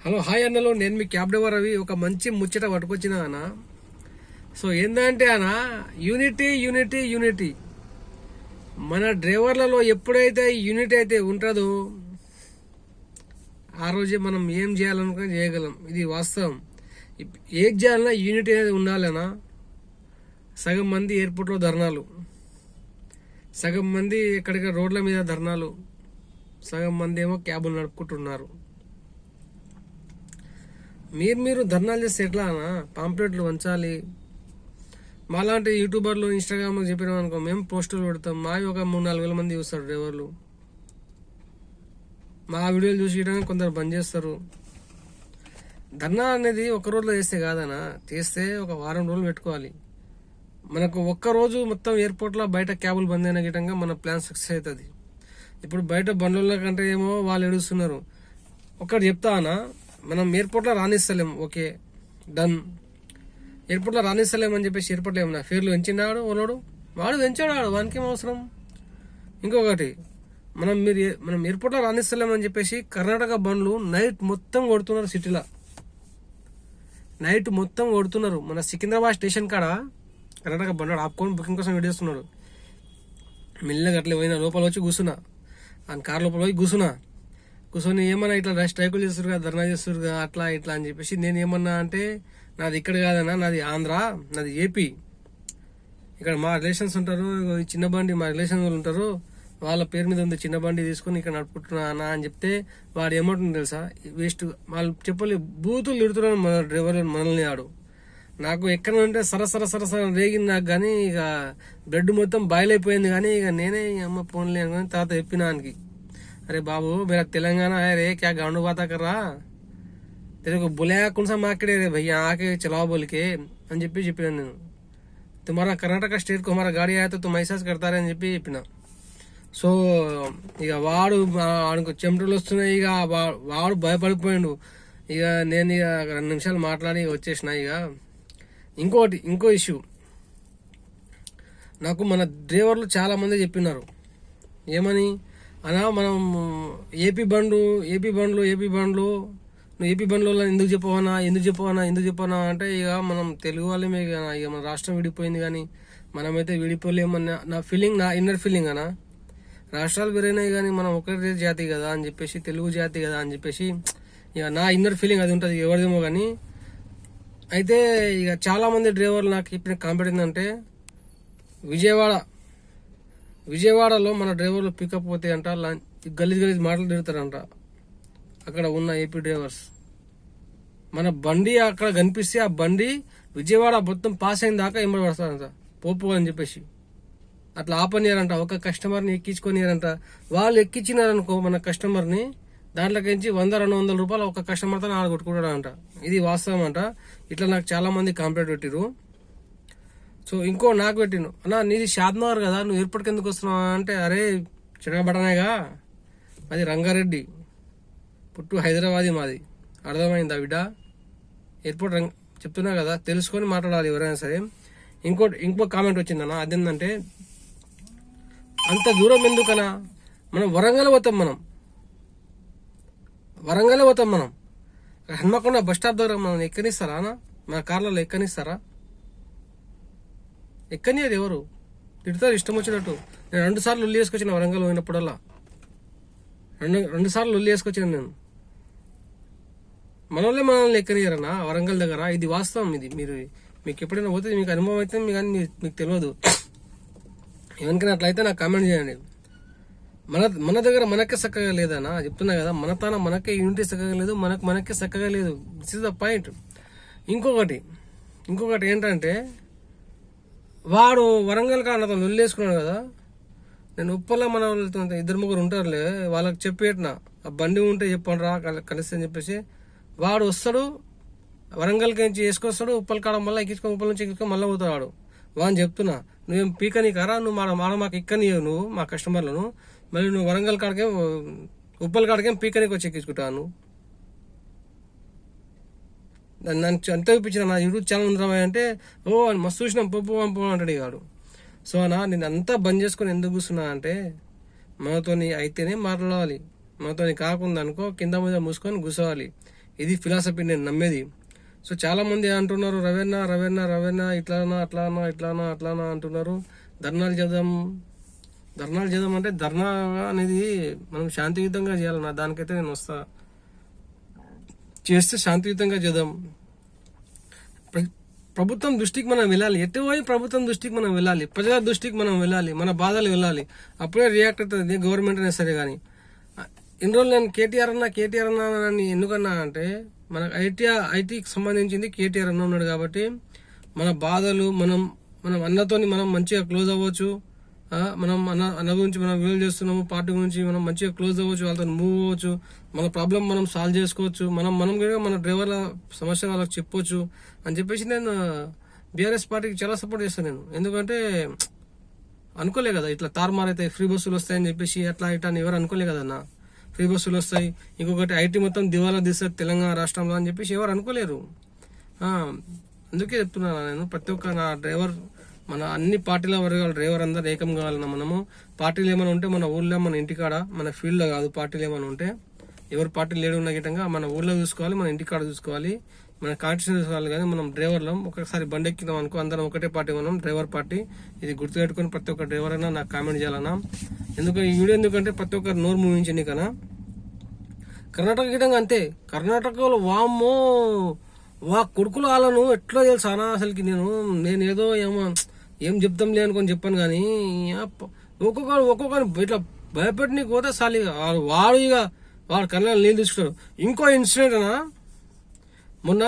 Hello hi అన్నలో నేను మీ cab driver Ravi ఒక మంచి ముచ్చట పట్టుకొచ్చిన అన్న. సో ఏంటంటే అన్న, యూనిటీ యూనిటీ యూనిటీ. మన డ్రైవర్లలో ఎప్పుడైతే యూనిటీ అయితే ఉంటుందో ఆ రోజే మనం ఏం చేయాలనుకుని చేయగలం. ఇది వాస్తవం. ఏం చేయాలన్నా యూనిటీ అనేది ఉండాలన్నా. సగం మంది ఎయిర్పోర్ట్లో ధర్నాలు, సగం మంది ఎక్కడికి రోడ్ల మీద ధర్నాలు, సగం మంది ఏమో క్యాబులు నడుపుకుంటున్నారు. మీరు ధర్నాలు చేస్తే ఎట్లా అన్నా? పాంప్లెట్లు వంచాలి. మాలాంటి యూట్యూబర్లు ఇన్స్టాగ్రామ్లో చెప్పినాం అనుకో, మేము పోస్టులు పెడతాం. మావి ఒక 3-4 వేల మంది చూస్తారు డ్రైవర్లు. మా వీడియోలు చూసి కొందరు బంద్ చేస్తారు. ధర్నా అనేది ఒక రోజులో చేస్తే కాదనా, చేస్తే ఒక వారం రోజులు పెట్టుకోవాలి. మనకు ఒక్కరోజు మొత్తం ఎయిర్పోర్ట్లో బయట క్యాబులు బంద్ అయిన గిటంగా మన ప్లాన్ సక్సెస్ అవుతుంది. ఇప్పుడు బయట బండ్ల కంటే ఏమో వాళ్ళు ఎడుస్తున్నారు. ఒకటి చెప్తా అన్నా, మనం ఎయిర్పోర్ట్లో రాణిస్తలేం, ఓకే డన్. ఎయిర్పోర్ట్లో రాణిస్తలేం అని చెప్పేసి ఎయిర్పోర్ట్లో ఏమన్నా ఫేర్లు పెంచినాడు వాడు పెంచాడు, వానికి ఏం అవసరం. ఇంకొకటి, మనం ఎయిర్పోర్ట్లో రాణిస్తలేమని చెప్పేసి కర్ణాటక బండ్లు నైట్ మొత్తం కొడుతున్నారు. సిటీలో నైట్ మొత్తం కొడుతున్నారు. మన సికింద్రాబాద్ స్టేషన్ కాడ కర్ణాటక బండ్లు ఆపుకొని బుకింగ్ కోసం వెయిట్ చేస్తున్నాడు. మెల్లగా అట్లే పోయినా, లోపల వచ్చి కూర్చున్నా, ఆ కార్ లోపల పోయి కూర్చొని ఏమన్నా ఇట్లా స్ట్రైకులు చేస్తురుగా, ధర్నా చేస్తురుగా, అట్లా ఇట్లా అని చెప్పేసి నేను ఏమన్నా అంటే, నాది ఇక్కడ కాదన్నా, నాది ఆంధ్ర, నాది ఏపీ. ఇక్కడ మా రిలేషన్స్ ఉంటారు, చిన్న బండి మా రిలేషన్ వాళ్ళు ఉంటారు, వాళ్ళ పేరు మీద ఉంది చిన్న బండి తీసుకుని ఇక్కడ నడుపుకుంటున్నా అన్న అని చెప్తే వాడు ఏమంటుంది తెలుసా? వేస్ట్. వాళ్ళు చెప్పలే, బూతులు తిడుతున్నాను మన డ్రైవర్ మనల్ని. ఆడు నాకు ఎక్కడ ఉంటే సరసర రేగింది నాకు, కానీ ఇక బ్లడ్ మొత్తం బాయిల్ అయిపోయింది. కానీ ఇక నేనే అమ్మ ఫోన్లే అనుకుని తర్వాత చెప్పినానికి, अरे बाबू मेरा तेलंगाना है रे, क्या गांडू बाता कर रहा, तेरे को बुलाया कौन सा मार्केट है रे भैया, आके चलाओ बोल के అని చెప్పి చెప్పినా నేను. तुम्हारा कर्नाटक स्टेट को हमारा गाड़ी आया तो तुम ऐसा करता रहे అని చెప్పి చెప్పిన. సో ఇక వాడికి చెమటలు వస్తున్నాయి. ఇక వాడు భయపడిపోయాడు. ఇక నేను ఇక 2 నిమిషాలు మాట్లాడి వచ్చేసిన. ఇక ఇంకో ఇష్యూ నాకు మన డ్రైవర్లు చాలా మంది చెప్పినారు. ఏమని అనా, మనం ఏపీ బండ్లు నువ్వు ఏపీ బండ్లు ఎందుకు చెప్పవనా అంటే, ఇక మనం తెలుగు వాళ్ళమే, ఇక మన రాష్ట్రం విడిపోయింది కానీ మనమైతే విడిపోలేమన్న నా ఫీలింగ్, నా ఇన్నర్ ఫీలింగ్ అనా. రాష్ట్రాలు వేరైనాయి కానీ మనం ఒకటే జాతి కదా అని చెప్పేసి, తెలుగు జాతి కదా అని చెప్పేసి ఇక నా ఇన్నర్ ఫీలింగ్ అది ఉంటుంది, ఎవరిదేమో కానీ. అయితే ఇక చాలా మంది డ్రైవర్లు నాకు ఇప్పుడు కాంపిట్ ఏంటంటే, విజయవాడలో మన డ్రైవర్లు పికప్ పోతే అంట గలీజ్ మాటలు తిడతారంట అక్కడ ఉన్న ఏపీ డ్రైవర్స్. మన బండి అక్కడ కనిపిస్తే ఆ బండి విజయవాడ మొత్తం పాస్ అయిన దాకా ఎంబడి పడతారంట పోపు అని చెప్పేసి. అట్లా ఆపనియారంట, ఒక కస్టమర్ని ఎక్కించుకొనియారంట. వాళ్ళు ఎక్కించినారనుకో మన కస్టమర్ని, దాంట్లోకించి 100-200 రూపాయలు ఒక కస్టమర్తో ఆడగొట్టుకుంటాడంట. ఇది వాస్తవం అంట. ఇట్లా నాకు చాలా మంది కంప్లైంట్ పెట్టిరు. సో ఇంకో నాకు పెట్టిను, అన్నా నీది షాద్నగర్ కదా, నువ్వు ఎయిర్పోర్ట్కి ఎందుకు వస్తున్నావు అంటే, అరే చిన్నబట్టనేగా, అది రంగారెడ్డి, పుట్టు హైదరాబాదీ మాది, అర్థమైందా బిడ్డ? ఎయిర్పోర్ట్ చెప్తున్నా కదా, తెలుసుకొని మాట్లాడాలి ఎవరైనా సరే. ఇంకో కామెంట్ వచ్చిందన్నా, అదేంటంటే, అంత దూరం ఎందుకనా, మనం వరంగల్ పోతాం, మనం హన్మకొండ బస్ స్టాప్ దగ్గర మనం ఎక్కనిస్తారా అన్న? మన కార్లలో ఎక్కనిస్తారా? ఎక్కని అది ఎవరు తిడతారు ఇష్టం వచ్చినట్టు. నేను 2 సార్లు ఉల్లి వేసుకొచ్చిన వరంగల్ పోయినప్పుడల్లా, 2 సార్లు ఉల్లి వేసుకొచ్చాను నేను. మనల్ని ఎక్కనియరన్నా వరంగల్ దగ్గర. ఇది వాస్తవం. ఇది మీకు ఎప్పుడైనా పోతే మీకు అనుభవం అయితే కానీ మీకు తెలియదు. ఎవరికైనా అట్లయితే నాకు కామెంట్ చేయండి. మన దగ్గర మనకే చక్కగా లేదన్నా, చెప్తున్నా కదా, మనకే యూనిటీ చక్కగా లేదు, మనకే చక్కగా లేదు. This is the point. ఇంకొకటి ఏంటంటే, వాడు వరంగల్ కారణతో లొల్లేసుకున్నాడు కదా, నేను ఉప్పల్లో మన వాళ్ళతో 2-3 ఉంటారులే, వాళ్ళకి చెప్పేటనా ఆ బండి ఉంటే చెప్పండి రా కలిసి అని చెప్పేసి. వాడు వస్తాడు వరంగల్కి నుంచి వేసుకొస్తాడు, ఉప్పల్ కాడ మళ్ళీ ఎక్కించుకొని, ఉప్పల్ నుంచి ఎక్కించుకొని మళ్ళీ పోతాడు వాడు. వాడిని చెప్తున్నా, నువ్వేం పీకని కారా, నువ్వు మాకు ఎక్కనియవు, నువ్వు మా కస్టమర్లను, మళ్ళీ నువ్వు వరంగల్ కాడికేం ఉప్పల్ కాడికేం పీకనికి వచ్చి ఎక్కించుకుంటావు నువ్వు. నన్ను అంత చూపించిన నా యూట్యూబ్ ఛానల్ ఉందా అంటే, ఓ మస్తు చూసినాం పప్పు అంటాడు వాడు. సో నేను అంతా బంద్ చేసుకొని ఎందుకు కూర్చున్నా అంటే, మనతోని అయితేనే మాట్లాడాలి, మనతోని కాకుండా అనుకో కింద మీద మూసుకొని కూర్చోవాలి. ఇది ఫిలాసఫీ నేను నమ్మేది. సో చాలా మంది అంటున్నారు రవీణ రవీణ రవీణ ఇట్లానా అట్లానా ఇట్లానా అట్లానా అంటున్నారు. ధర్నాలు చేద్దాం అంటే ధర్నా అనేది మనం శాంతియుతంగా చేయాలన్నా, దానికైతే నేను వస్తా. చేస్తే శాంతియుతంగా చేద్దాం. ప్రభుత్వం దృష్టికి మనం వెళ్ళాలి, ఎటువైపు ప్రభుత్వం దృష్టికి మనం వెళ్ళాలి, ప్రజల దృష్టికి మనం వెళ్ళాలి, మన బాధలు వెళ్ళాలి. అప్పుడే రియాక్ట్ అవుతుంది గవర్నమెంట్ అయినా సరే. కానీ ఇన్ని రోజులు నేను కేటీఆర్ అన్నా అని ఎందుకన్నా అంటే మనకు ఐటీకి సంబంధించింది కేటీఆర్ అన్న ఉన్నాడు కాబట్టి మన బాధలు మనం అన్నతోని మనం మంచిగా క్లోజ్ అవ్వచ్చు. మనం అన్న గురించి మనం వీలు చేస్తున్నాము, పార్టీ గురించి మనం మంచిగా క్లోజ్ అవ్వచ్చు, వాళ్ళతో మూవ్ అవ్వచ్చు, మన ప్రాబ్లం మనం సాల్వ్ చేసుకోవచ్చు, మనం మన డ్రైవర్ల సమస్య వాళ్ళకి చెప్పొచ్చు అని చెప్పేసి నేను బీఆర్ఎస్ పార్టీకి చాలా సపోర్ట్ చేస్తాను నేను. ఎందుకంటే అనుకోలే కదా ఇట్లా తారుమారైతే ఫ్రీ బస్సులు వస్తాయని చెప్పేసి అట్లా ఇట్లా అని ఎవరు అనుకోలే కదన్నా. ఫ్రీ బస్సులు వస్తాయి, ఇంకొకటి ఐటీ మొత్తం దివాలా తీస్తారు తెలంగాణ రాష్ట్రంలో అని చెప్పేసి ఎవరు అనుకోలేరు. అందుకే చెప్తున్నాను నేను, ప్రతి ఒక్క నా డ్రైవర్, మన అన్ని పార్టీల వర్గాల డ్రైవర్ అందరు ఏకం కావాలన్నా. మనము పార్టీలు ఏమైనా ఉంటే మన ఊళ్ళో, మన ఇంటికాడ, మన ఫీల్డ్లో కాదు. పార్టీలు ఏమైనా ఉంటే ఎవరు పార్టీలు లేడు ఉన్న గిట్టంగా మన ఊళ్ళో చూసుకోవాలి, మన ఇంటికాడ చూసుకోవాలి, మన కాన్స్టిట్యూషన్ చూసుకోవాలి. కానీ మనం డ్రైవర్లం ఒకసారి బండి ఎక్కినాం అనుకో అందరం ఒకటే పార్టీ, మనం డ్రైవర్ పార్టీ. ఇది గుర్తుపెట్టుకుని ప్రతి ఒక్క డ్రైవర్ అయినా నాకు కామెంట్ చేయాలన్నా. ఈ వీడియో ఎందుకంటే ప్రతి ఒక్కరు నోరు మూవించండి కన్నా. కర్ణాటక గిట్టంగా అంతే. కర్ణాటకలో వామ్మో కొడుకులు వాళ్ళను ఎట్లా తెలుసా అసలుకి నేను ఏదో ఏం చెప్తాంలే అనుకొని చెప్పాను. కానీ ఒక్కొక్కరు ఇట్లా భయపెట్టి నీకు పోతే సాలి వాడు కళ్ళ నీళ్ళు తీసుకుంటారు. ఇంకో ఇన్సిడెంట్ అనా, మొన్న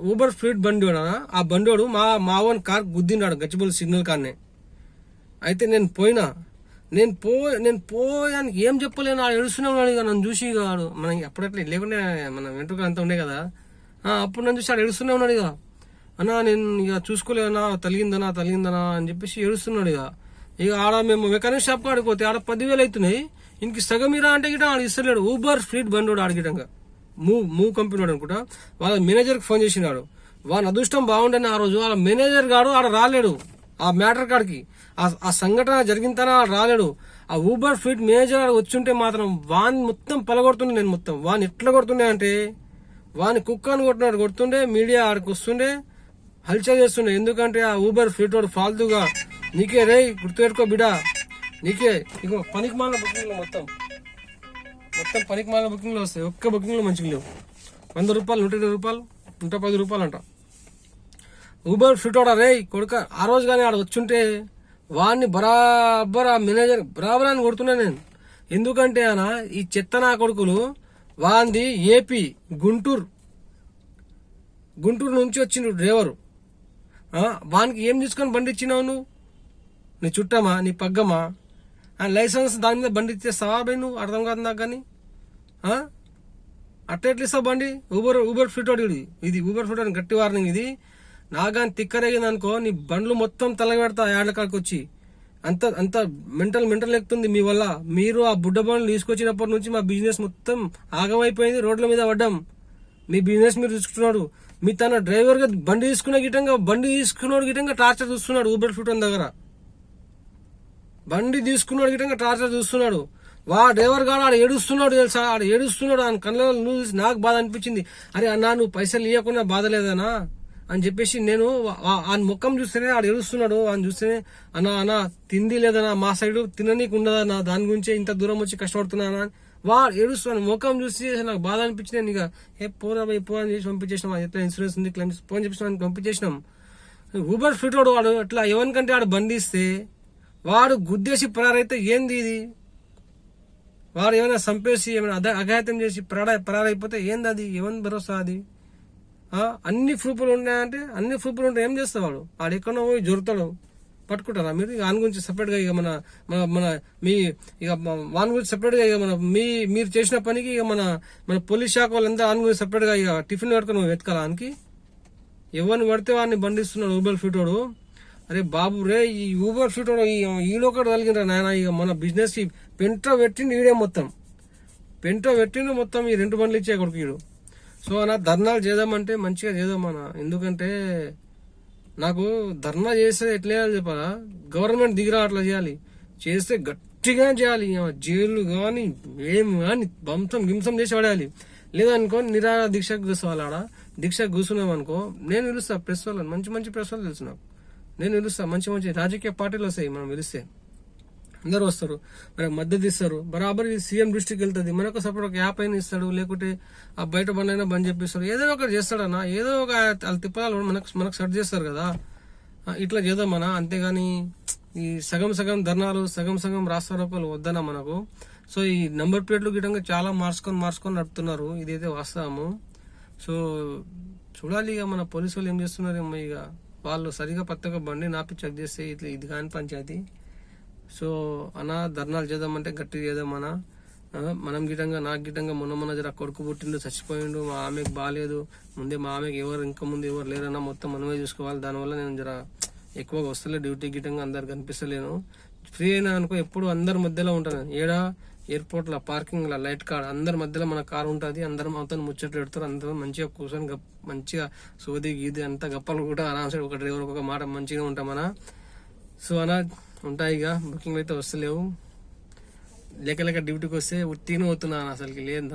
ఊబర్ ఫ్లీట్ బండివాడు అనా, ఆ బండివాడు మా ఓన్ కార్ గుద్దినాడు గచ్చిబౌలి సిగ్నల్ కార్నే. అయితే నేను పోయానికి ఏం చెప్పలేను, ఆడు ఏడుస్తూనే ఉన్నాడు. ఇక నన్ను చూసి వాడు మనం అప్పుడట్లా లేకుండా మన వెంట్రుకలు అంతా ఉండే కదా, అప్పుడు నన్ను చూసి ఆడు ఏడుస్తూనే ఉన్నాడు. ఇక అన్నా నేను ఇక చూసుకోలేదన్నా, తలిగిందనా అని చెప్పేసి ఏడుస్తున్నాడు. ఇక ఆడ మేము మెకానిక్ షాప్ ఆడిపోతే ఆడ 10,000 అవుతున్నాయి, ఇంక సగం ఇరా అంటే గిట ఆడు ఇస్తలేడు. ఊబర్ ఫ్లీట్ బండి ఆడిగిటంగా మూవ్ కంపెనీ వాడు అనుకుంటా. వాళ్ళ మేనేజర్కి ఫోన్ చేసినాడు. వాళ్ళ అదృష్టం బాగుండని ఆ రోజు వాళ్ళ మేనేజర్ గాడు ఆడ రాలేడు. ఆ మ్యాటర్ కాడికి ఆ సంఘటన జరిగిన తర్వాత రాలేడు. ఆ ఊబర్ ఫ్లీట్ మేనేజర్ వచ్చుంటే మాత్రం వాని మొత్తం పలగొడుతుండే. నేను మొత్తం వాని ఎట్లా కొడుతుండే అంటే వాని కుక్కని కొడుతుండే. మీడియా ఆడికి వస్తుండే, హల్చల్ చేస్తుండే. ఎందుకంటే ఆ ఊబర్ ఫ్లీట్ వాడు ఫాల్తుగా నీకే రే గుర్తుపెట్టుకో బిడా, నీకే ఇగో పనికి మాల బుకింగ్లో మొత్తం పనికి మాల బుకింగ్లో వస్తాయి. ఒక్క బుకింగ్లో మంచిగా లేవు. 100 రూపాయలు, 120 రూపాయలు, 110 రూపాయలు అంట. ఊబర్ ఫ్లీట్ వాడా రే కొడుక. ఆ రోజు కానీ ఆడ వచ్చుంటే వాడిని బరాబర్ ఆ మేనేజర్ బరాబర్ అని కొడుతున్నా నేను. ఎందుకంటే అన్న ఈ చెత్త నా కొడుకులు వాంది ఏపీ గుంటూరు నుంచి వచ్చిండు డ్రైవరు. వానికి ఏం తీసుకొని బండి ఇచ్చినావు నువ్వు? నీ చుట్టమా, నీ పగ్గమా? లైసెన్స్ దాని మీద బండి ఇచ్చేస్తావా బై? నువ్వు అర్థం కాదు నాకు. కానీ అట్లా ఇస్తావు బండి? ఊబర్ ఫ్లీట్ వాడు ఇది ఊబర్ ఫ్లీట్ వాడిని గట్టి వార్నింగ్ ఇది. నాకు కానీ తిక్కరేగింది అనుకో, నీ బండ్లు మొత్తం తలగబెడతా ఏళ్ల కాడికి వచ్చి. అంత మెంటల్ ఎక్కుతుంది మీ వల్ల. మీరు ఆ బుడ్డ బండ్లు తీసుకొచ్చినప్పటి నుంచి మా బిజినెస్ మొత్తం ఆగమైపోయింది, రోడ్ల మీద పడ్డాం. మీ బిజినెస్ మీరు చూసుకుంటున్నాడు. మీ తన డ్రైవర్ గా బండి తీసుకున్నాడు గిటంగా టార్చర్ చూస్తున్నాడు. ఊబర్ ఫ్లీట్ దగ్గర బండి తీసుకున్నాడు గిటంగా టార్చర్ చూస్తున్నాడు. వా డ్రైవర్ గాడు ఆడ ఏడుస్తున్నాడు తెలుసా, ఆడ ఏడుస్తున్నాడు. ఆయన కళ్ళలో నువ్వు నాకు బాధ అనిపించింది. అరే అన్నా నువ్వు పైసలు ఇవ్వకుండా బాధ లేదనా అని చెప్పేసి నేను ఆయన ముఖం చూస్తేనే ఆడ ఏడుస్తున్నాడు. ఆయన చూస్తేనే అన్నా తిండి లేదనా, మా సైడ్ తిననీకు ఉండదన్నా, దాని గురించే ఇంత దూరం వచ్చి కష్టపడుతున్నానా వాడు ఏడుస్తున్నాను. ముఖం చూసి నాకు బాధ అనిపించింది. ఇక పోరా అని చేసి పంపించేసినాం. ఎట్లా ఇన్సూరెన్స్ ఉంది క్లెయిమ్స్ ఫోన్ చెప్పేసి పంపించేసినాం. ఊబర్ ఫ్లీట్ వాడు అట్లా ఎవరికంటే ఆడు బండి ఇస్తే వాడు గుద్దేసి పరారైతే ఏంది ఇది? వాడు ఏమైనా చంపేసి ఏమైనా అఘాయితం చేసి పరారైపోతే ఏంది అది? ఎవరిని భరోసా అది? అన్ని ప్రూఫ్లు ఉన్నాయంటే అన్ని ప్రూఫ్లు ఉంటే ఏం చేస్తావాడు? ఆడు ఎక్కడో పోయి జొరుతాడు, పట్టుకుంటారా మీరు? వాని గురించి సపరేట్ గా ఇక మన మీ ఇక వాని గురించి సపరేట్ గా ఇక మీరు చేసిన పనికి ఇక మన పోలీస్ శాఖ వాళ్ళంతా వాని గురించి సపరేట్ గా ఇక టిఫిన్ కట్టుకుని వెతకాలా? వానికి ఎవరిని పడితే వాడిని బండిస్తున్నాడు ఊబర్ ఫ్లీట్ వాడు. అరే బాబు రే, ఈ ఊబర్ ఫ్లీట్ వాడు ఈలో ఒకటి కలిగినరా నాయన. ఇక మన బిజినెస్ కి పెంట పెట్టిండు ఈడే మొత్తం ఈ 2 బండ్లు ఇచ్చే కొడుకు ఈడు. సో అన్న ధర్నాలు చేద్దామంటే మంచిగా చేద్దామన్నా. ఎందుకంటే నాకు ధర్నా చేస్తే ఎట్లా చేయాలి చెప్పాలా? గవర్నమెంట్ దిగిరా అట్లా చేయాలి. చేస్తే గట్టిగా చేయాలి. జైలు కానీ ఏం కానీ గింసం చేసి పడేయాలి. లేదనుకో నిరాహార దీక్షకు కూర్చోవాలి. ఆడ దీక్షకు కూర్చున్నాం అనుకో నేను పిలుస్తా ప్రెస్ వాళ్ళని, మంచి మంచి ప్రెస్ వాళ్ళు తెలుసు నాకు, నేను పిలుస్తా. మంచి మంచి రాజకీయ పార్టీలు వస్తాయి, మనం పిలిస్తే అందరూ వస్తారు, మనకు మద్దతు ఇస్తారు. బరాబర్ సీఎం దృష్టికి వెళ్తుంది, మనకు సపోర్ట్ ఒక యాప్ అయినా ఇస్తాడు, లేకుంటే ఆ బయట బండి అయినా బంద్ చెప్పిస్తాడు, ఏదో ఒకటి చేస్తాడన్నా, ఏదో ఒక వాళ్ళు తిప్పాలి, మనకు సెట్ చేస్తారు కదా. ఇట్లా చేద్దామన్నా, అంతేగాని ఈ సగం సగం ధర్నాలు సగం సగం రాస్తారోకలు వద్దనా మనకు. సో ఈ నంబర్ ప్లేట్లు గిటంగా చాలా మార్చుకొని నడుపుతున్నారు, ఇదైతే వాస్తవము. సో చూడాలి ఇక మన పోలీసు వాళ్ళు ఏం చేస్తున్నారు. ఇక వాళ్ళు సరిగా పత్తగా బండి నాపి చెక్ చేస్తే ఇట్లా ఇది కాని పంచాయతీ. సో అన్న ధర్నాలు చేద్దామంటే గట్టిగా చేద్దామన్నా. మనం గిటంగా నాకు గిటంగా మొన్న జర కొడుకు పుట్టిండు, చచ్చిపోయిండు, మా ఆమెకు బాగాలేదు, ముందే మా ఆమెకు ఇంకా ముందు ఎవరు లేరన్నా, మొత్తం మనమే చూసుకోవాలి. దానివల్ల నేను జర ఎక్కువగా వస్తలే డ్యూటీ గిటంగా, అందరు కనిపిస్తలేను. ఫ్రీ అయినా అనుకో ఎప్పుడు అందరి మధ్యలో ఉంటాను. ఏడా ఎయిర్పోర్ట్ లా పార్కింగ్ లా లైట్ కార్ అందరి మధ్యలో మన కార్ ఉంటుంది, అందరం మొత్తం ముచ్చట పెడతారు, అందరూ మంచిగా కూర్చొని మంచిగా సోది గీది అంతా గప్పలు కూడా ఆరామ్సే ఒక డ్రైవర్ ఒక మాట మంచిగా ఉంటామన్నా. సో అలా ఉంటాయి, ఇక బుకింగ్ అయితే వస్తలేవు. లేక డ్యూటీకి వస్తే ఉట్టిన పోతున్నాను, అసలుకి లేదు.